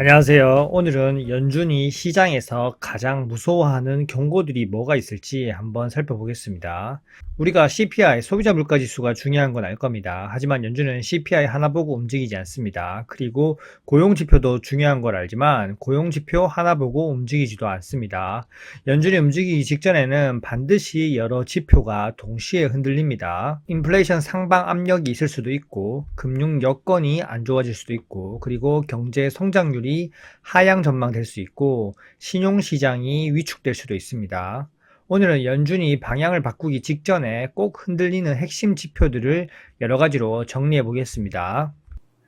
안녕하세요. 오늘은 연준이 시장에서 가장 무서워하는 경고들이 뭐가 있을지 한번 살펴보겠습니다. 우리가 CPI, 소비자 물가 지수가 중요한 건 알 겁니다. 하지만 연준은 CPI 하나 보고 움직이지 않습니다. 그리고 고용 지표도 중요한 걸 알지만 고용 지표 하나 보고 움직이지도 않습니다. 연준이 움직이기 직전에는 반드시 여러 지표가 동시에 흔들립니다. 인플레이션 상방 압력이 있을 수도 있고 금융 여건이 안 좋아질 수도 있고 그리고 경제 성장률이 하향 전망될 수 있고 신용시장이 위축될 수도 있습니다. 오늘은 연준이 방향을 바꾸기 직전에 꼭 흔들리는 핵심 지표들을 여러 가지로 정리해 보겠습니다.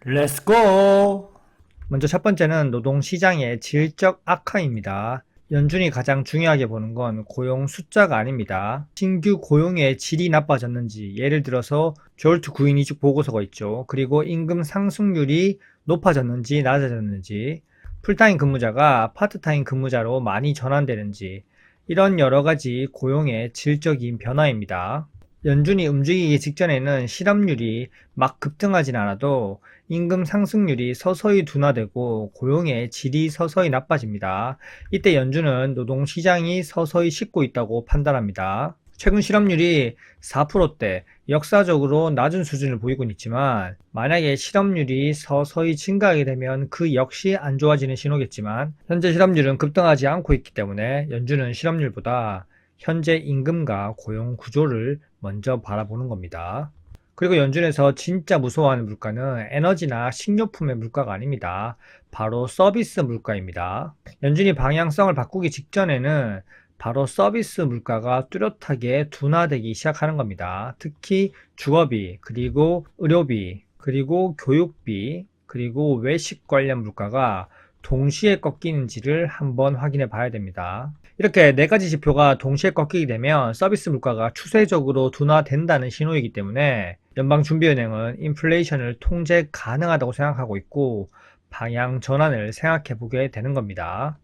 Let's go! 먼저 첫 번째는 노동시장의 질적 악화입니다. 연준이 가장 중요하게 보는 건 고용 숫자가 아닙니다. 신규 고용의 질이 나빠졌는지, 예를 들어서 졸트 구인 이직 보고서가 있죠. 그리고 임금 상승률이 높아졌는지 낮아졌는지, 풀타임 근무자가 파트타임 근무자로 많이 전환되는지, 이런 여러 가지 고용의 질적인 변화입니다. 연준이 움직이기 직전에는 실업률이 막 급등하진 않아도 임금 상승률이 서서히 둔화되고 고용의 질이 서서히 나빠집니다. 이때 연준은 노동시장이 서서히 식고 있다고 판단합니다. 최근 실업률이 4%대, 역사적으로 낮은 수준을 보이고 있지만 만약에 실업률이 서서히 증가하게 되면 그 역시 안 좋아지는 신호겠지만 현재 실업률은 급등하지 않고 있기 때문에 연준은 실업률보다 현재 임금과 고용 구조를 먼저 바라보는 겁니다. 그리고 연준에서 진짜 무서워하는 물가는 에너지나 식료품의 물가가 아닙니다. 바로 서비스 물가입니다. 연준이 방향성을 바꾸기 직전에는 바로 서비스 물가가 뚜렷하게 둔화되기 시작하는 겁니다. 특히 주거비, 그리고 의료비, 그리고 교육비, 그리고 외식 관련 물가가 동시에 꺾이는지를 한번 확인해 봐야 됩니다. 이렇게 네 가지 지표가 동시에 꺾이게 되면 서비스 물가가 추세적으로 둔화된다는 신호이기 때문에 연방준비은행은 인플레이션을 통제 가능하다고 생각하고 있고 방향 전환을 생각해 보게 되는 겁니다.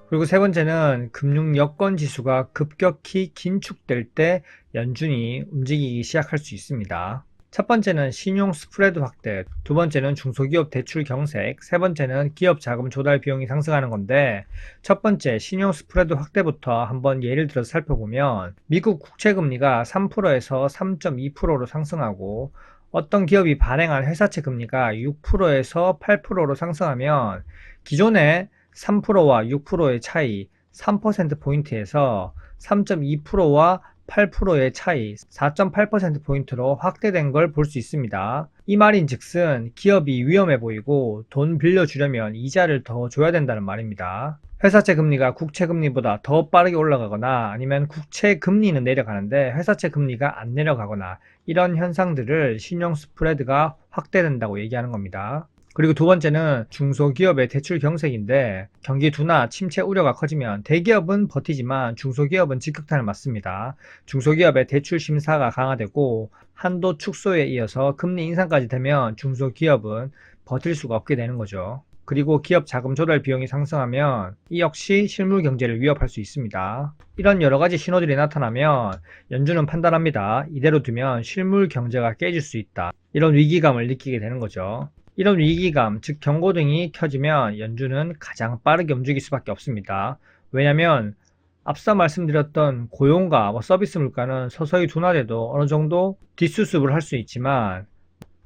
그리고 세 번째는 금융 여건 지수가 급격히 긴축될 때 연준이 움직이기 시작할 수 있습니다. 첫 번째는 신용 스프레드 확대, 두 번째는 중소기업 대출 경색, 세 번째는 기업 자금 조달 비용이 상승하는 건데 첫 번째 신용 스프레드 확대부터 한번 예를 들어서 살펴보면 미국 국채금리가 3%에서 3.2%로 상승하고 어떤 기업이 발행한 회사채 금리가 6%에서 8%로 상승하면 기존에 3%와 6%의 차이 3%포인트에서 3.2%와 8%의 차이 4.8%포인트로 확대된 걸 볼 수 있습니다. 이 말인 즉슨 기업이 위험해 보이고 돈 빌려주려면 이자를 더 줘야 된다는 말입니다. 회사채 금리가 국채 금리보다 더 빠르게 올라가거나 아니면 국채 금리는 내려가는데 회사채 금리가 안 내려가거나 이런 현상들을 신용 스프레드가 확대된다고 얘기하는 겁니다. 그리고 두 번째는 중소기업의 대출 경색인데 경기 둔화, 침체 우려가 커지면 대기업은 버티지만 중소기업은 직격탄을 맞습니다. 중소기업의 대출 심사가 강화되고 한도 축소에 이어서 금리 인상까지 되면 중소기업은 버틸 수가 없게 되는 거죠. 그리고 기업 자금 조달 비용이 상승하면 이 역시 실물 경제를 위협할 수 있습니다. 이런 여러 가지 신호들이 나타나면 연준은 판단합니다. 이대로 두면 실물 경제가 깨질 수 있다. 이런 위기감을 느끼게 되는 거죠. 이런 위기감, 즉 경고등이 켜지면 연준은 가장 빠르게 움직일 수밖에 없습니다. 왜냐하면 앞서 말씀드렸던 고용과 서비스 물가는 서서히 둔화돼도 어느 정도 뒷수습을 할 수 있지만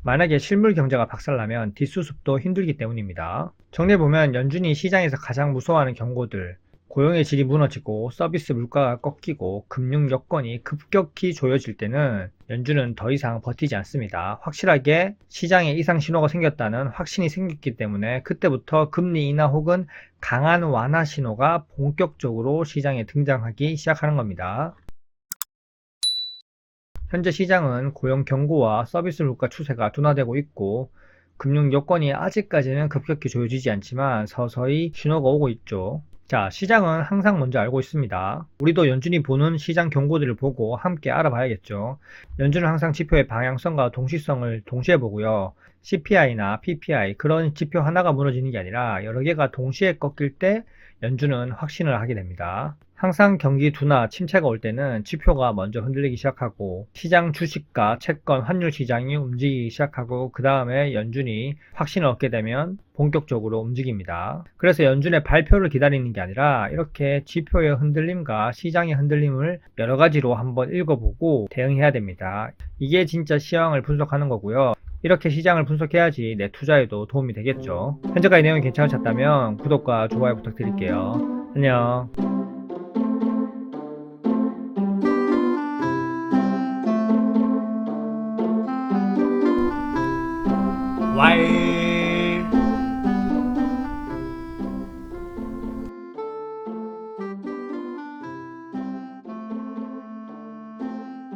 만약에 실물 경제가 박살나면 뒷수습도 힘들기 때문입니다. 정리해보면 연준이 시장에서 가장 무서워하는 경고들, 고용의 질이 무너지고 서비스 물가가 꺾이고 금융 여건이 급격히 조여질 때는 연준은 더 이상 버티지 않습니다. 확실하게 시장에 이상 신호가 생겼다는 확신이 생겼기 때문에 그때부터 금리 인하 혹은 강한 완화 신호가 본격적으로 시장에 등장하기 시작하는 겁니다. 현재 시장은 고용 경고와 서비스 물가 추세가 둔화되고 있고 금융 여건이 아직까지는 급격히 조여지지 않지만 서서히 신호가 오고 있죠. 자, 시장은 항상 먼저 알고 있습니다. 우리도 연준이 보는 시장 경고들을 보고 함께 알아봐야겠죠. 연준은 항상 지표의 방향성과 동시성을 동시에 보고요. CPI나 PPI 그런 지표 하나가 무너지는 게 아니라 여러 개가 동시에 꺾일 때 연준은 확신을 하게 됩니다. 항상 경기 둔화, 침체가 올 때는 지표가 먼저 흔들리기 시작하고 시장 주식과 채권, 환율 시장이 움직이기 시작하고 그 다음에 연준이 확신을 얻게 되면 본격적으로 움직입니다. 그래서 연준의 발표를 기다리는 게 아니라 이렇게 지표의 흔들림과 시장의 흔들림을 여러 가지로 한번 읽어보고 대응해야 됩니다. 이게 진짜 시황을 분석하는 거고요. 이렇게 시장을 분석해야지 내 투자에도 도움이 되겠죠. 현재까지 내용이 괜찮으셨다면 구독과 좋아요 부탁드릴게요. 안녕. 와이